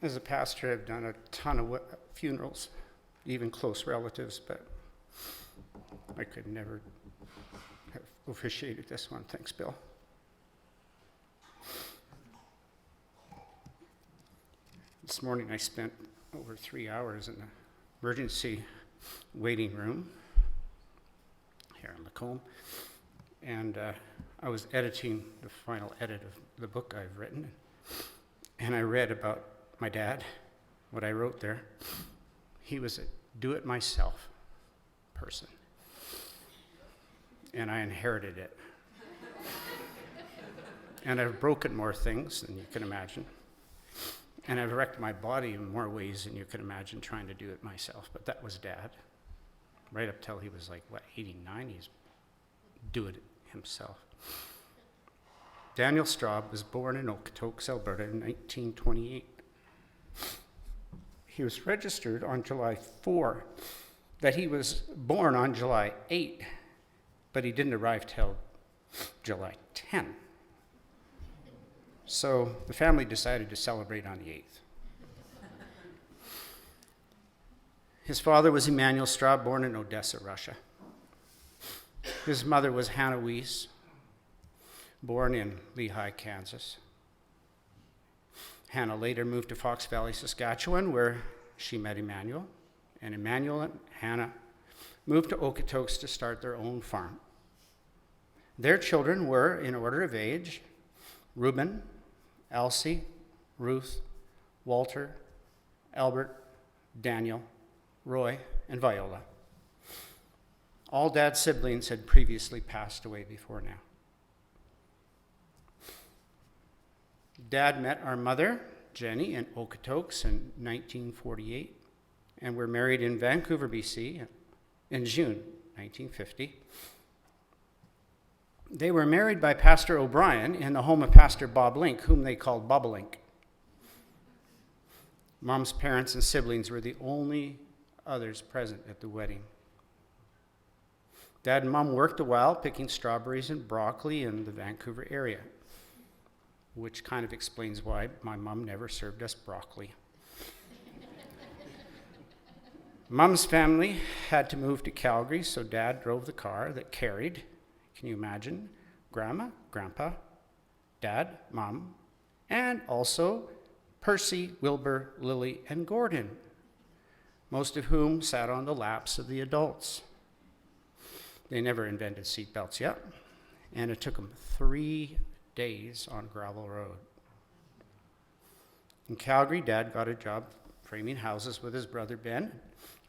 As a pastor, I've done a ton of funerals, even close relatives, but I could never have officiated this one. Thanks, Bill. This morning I spent over 3 hours in the emergency waiting room here in Lacombe, and I was editing the final edit of the book I've written, and I read about my dad, what I wrote there. He was a do-it-myself person, and I inherited it. And I've broken more things than you can imagine. And I've wrecked my body in more ways than you can imagine trying to do it myself. But that was Dad. Right up till he was like, 89? He's doing it himself. Daniel Straub was born in Okotoks, Alberta in 1928. He was registered on July 4, that he was born on July 8, but he didn't arrive till July 10. So the family decided to celebrate on the 8th. His father was Emanuel Straub, born in Odessa, Russia. His mother was Hannah Weiss, born in Lehigh, Kansas. Hannah later moved to Fox Valley, Saskatchewan, where she met Emanuel. And Emanuel and Hannah moved to Okotoks to start their own farm. Their children were, in order of age, Reuben, Elsie, Ruth, Walter, Albert, Daniel, Roy, and Viola. All Dad's siblings had previously passed away before now. Dad met our mother, Jenny, in Okotoks in 1948, and were married in Vancouver, BC in June 1950. They were married by Pastor O'Brien in the home of Pastor Bob Link, whom they called Bobolink. Mom's parents and siblings were the only others present at the wedding. Dad and Mom worked a while picking strawberries and broccoli in the Vancouver area, which kind of explains why my mom never served us broccoli. Mom's family had to move to Calgary, so Dad drove the car that carried, can you imagine, Grandma, Grandpa, Dad, Mom, and also Percy, Wilbur, Lily, and Gordon, most of whom sat on the laps of the adults. They never invented seatbelts yet, and it took them 3 days on gravel road. In Calgary, Dad got a job framing houses with his brother Ben.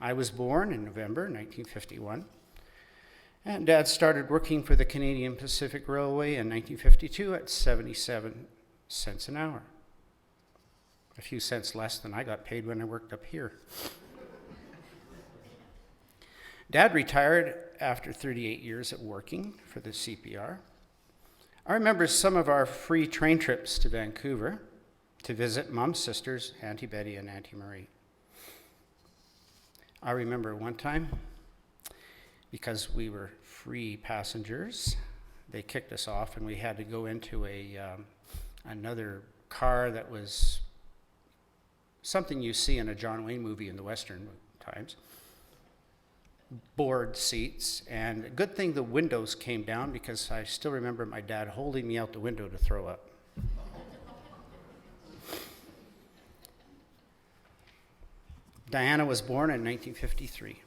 I was born in November 1951, and Dad started working for the Canadian Pacific Railway in 1952 at 77 cents an hour. A few cents less than I got paid when I worked up here. Dad retired after 38 years of working for the CPR. I remember some of our free train trips to Vancouver to visit Mom's sisters, Auntie Betty and Auntie Marie. I remember one time, because we were free passengers, they kicked us off and we had to go into another car that was something you see in a John Wayne movie in the Western times. Board seats, and a good thing the windows came down, because I still remember my dad holding me out the window to throw up. Diana was born in 1953.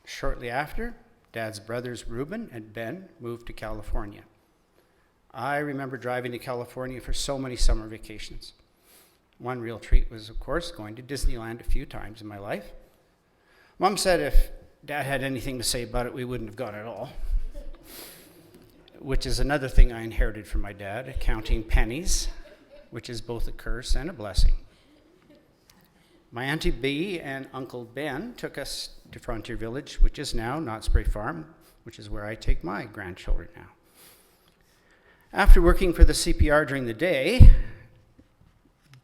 Shortly after, Dad's brothers Reuben and Ben moved to California. I remember driving to California for so many summer vacations. One real treat was, of course, going to Disneyland a few times in my life. Mom said if Dad had anything to say about it, we wouldn't have gone at all. Which is another thing I inherited from my dad, counting pennies, which is both a curse and a blessing. My Auntie Bee and Uncle Ben took us to Frontier Village, which is now Knott's Berry Farm, which is where I take my grandchildren now. After working for the CPR during the day,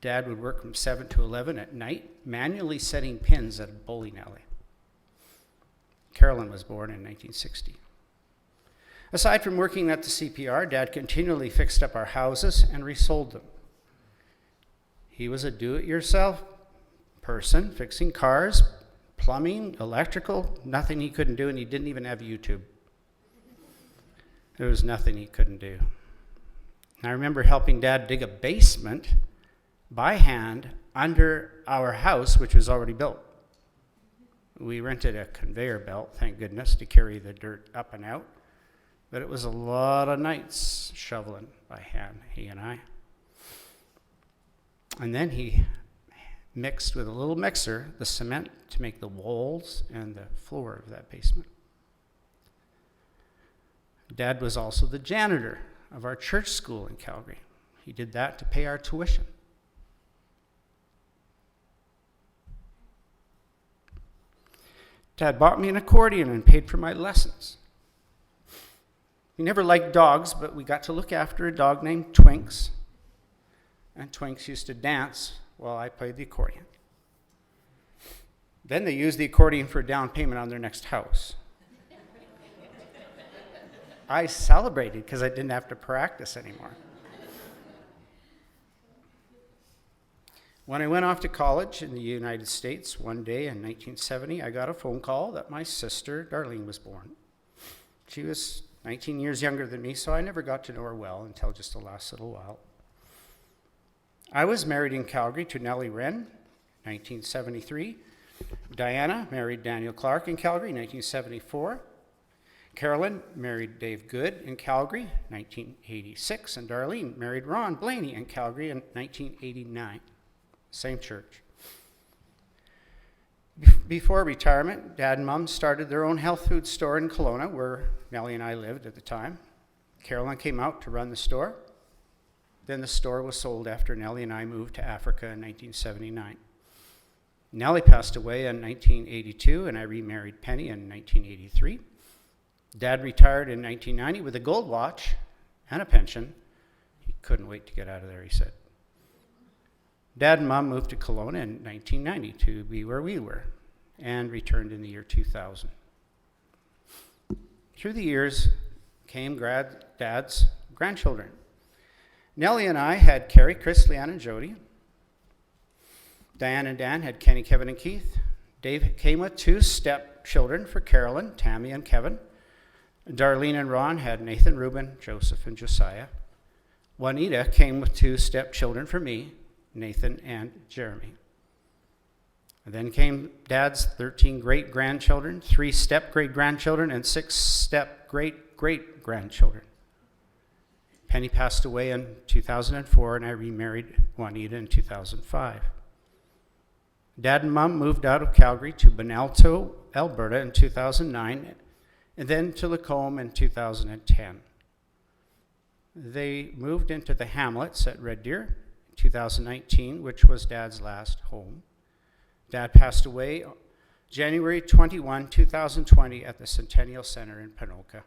Dad would work from 7 to 11 at night, manually setting pins at a bowling alley. Carolyn was born in 1960. Aside from working at the CPR, Dad continually fixed up our houses and resold them. He was a do-it-yourself person, fixing cars, plumbing, electrical, nothing he couldn't do, and he didn't even have YouTube. There was nothing he couldn't do. I remember helping Dad dig a basement by hand under our house, which was already built. We rented a conveyor belt, thank goodness, to carry the dirt up and out. But it was a lot of nights shoveling by hand, he and I. And then he mixed with a little mixer the cement to make the walls and the floor of that basement. Dad was also the janitor of our church school in Calgary. He did that to pay our tuition. Dad bought me an accordion and paid for my lessons. We never liked dogs, but we got to look after a dog named Twinks. And Twinks used to dance while I played the accordion. Then they used the accordion for a down payment on their next house. I celebrated because I didn't have to practice anymore. When I went off to college in the United States one day in 1970, I got a phone call that my sister, Darlene, was born. She was 19 years younger than me, so I never got to know her well until just the last little while. I was married in Calgary to Nellie Wren, 1973. Diana married Daniel Clark in Calgary, 1974. Carolyn married Dave Good in Calgary, 1986. And Darlene married Ron Blaney in Calgary in 1989. Same church. Before retirement, Dad and Mom started their own health food store in Kelowna, where Nellie and I lived at the time. Carolyn came out to run the store. Then the store was sold after Nellie and I moved to Africa in 1979. Nellie passed away in 1982, and I remarried Penny in 1983. Dad retired in 1990 with a gold watch and a pension. He couldn't wait to get out of there, he said. Dad and Mom moved to Kelowna in 1990 to be where we were, and returned in the year 2000. Through the years came Dad's grandchildren. Nellie and I had Carrie, Chris, Leanne, and Jody. Diane and Dan had Kenny, Kevin, and Keith. Dave came with 2 stepchildren for Carolyn, Tammy, and Kevin. Darlene and Ron had Nathan, Reuben, Joseph, and Josiah. Juanita came with 2 stepchildren for me, Nathan and Jeremy. And then came Dad's 13 great-grandchildren, 3 step-great-grandchildren, and 6 step-great-great-grandchildren. Penny passed away in 2004, and I remarried Juanita in 2005. Dad and Mom moved out of Calgary to Benalto, Alberta in 2009, and then to Lacombe in 2010. They moved into the hamlets at Red Deer in 2019, which was Dad's last home. Dad passed away January 21, 2020 at the Centennial Center in Ponoka.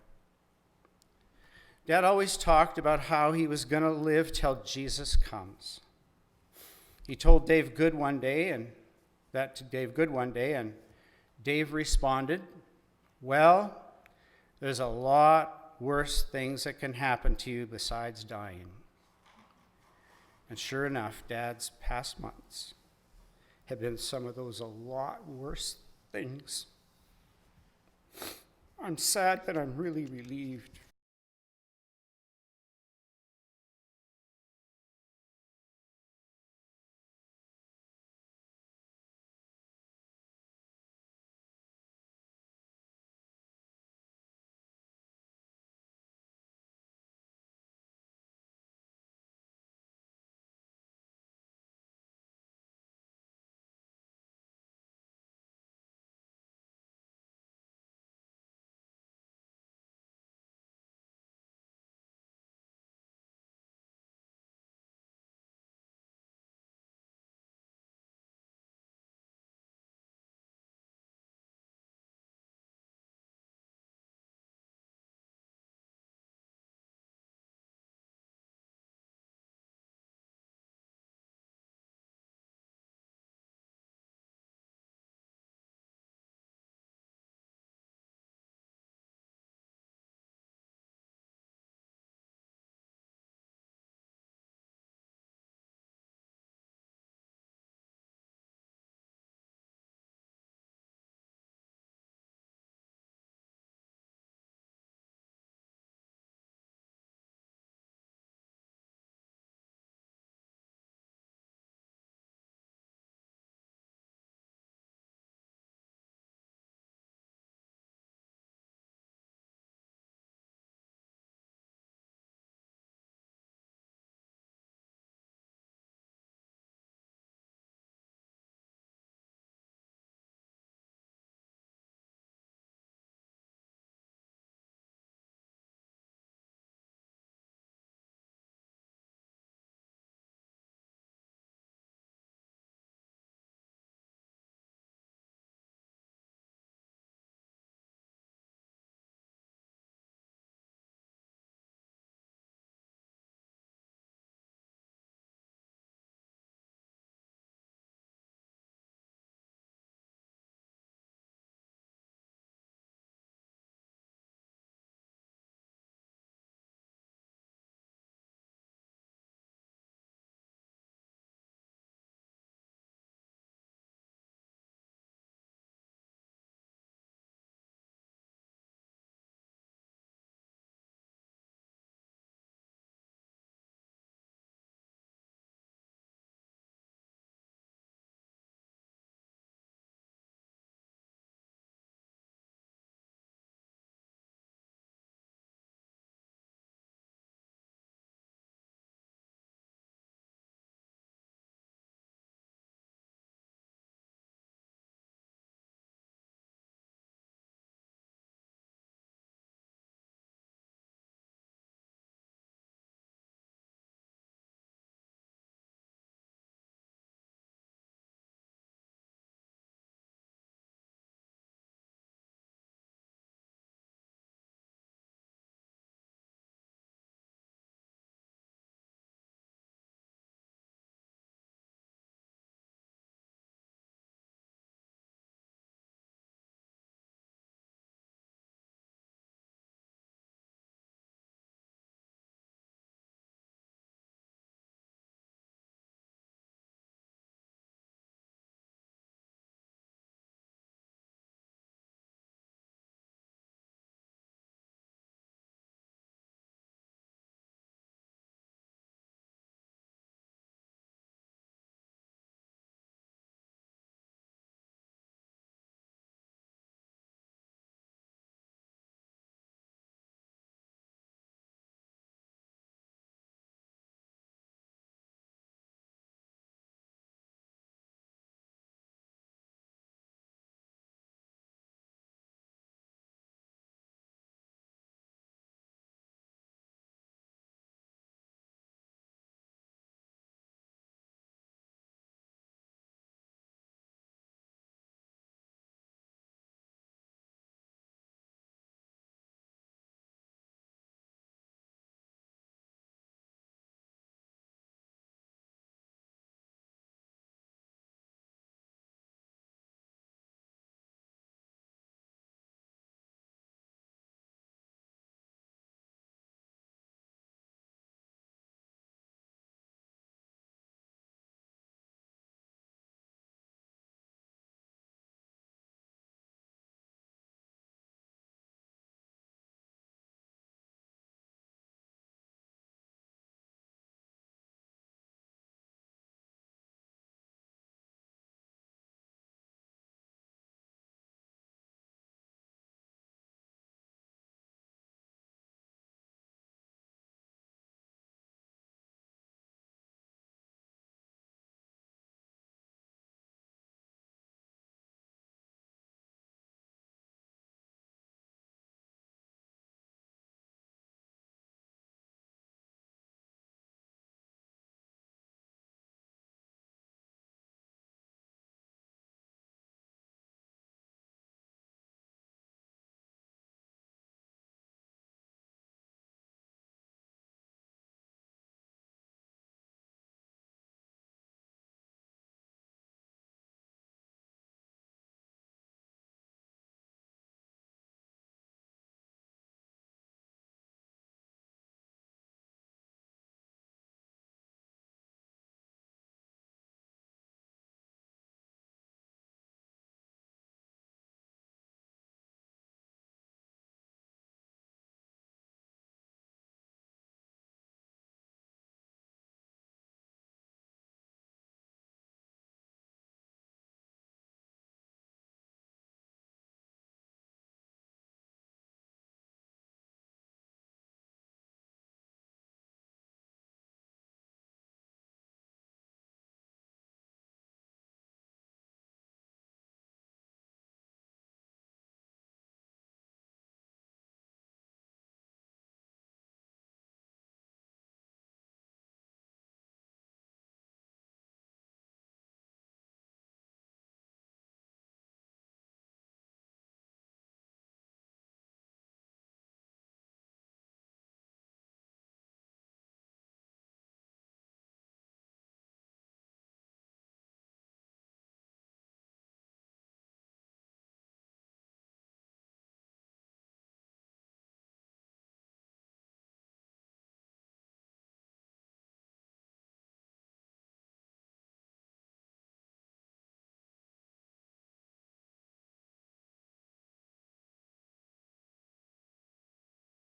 Dad always talked about how he was going to live till Jesus comes. He told Dave Good one day, and Dave responded, "Well, there's a lot worse things that can happen to you besides dying." And sure enough, Dad's past months have been some of those a lot worse things. I'm sad, but I'm really relieved.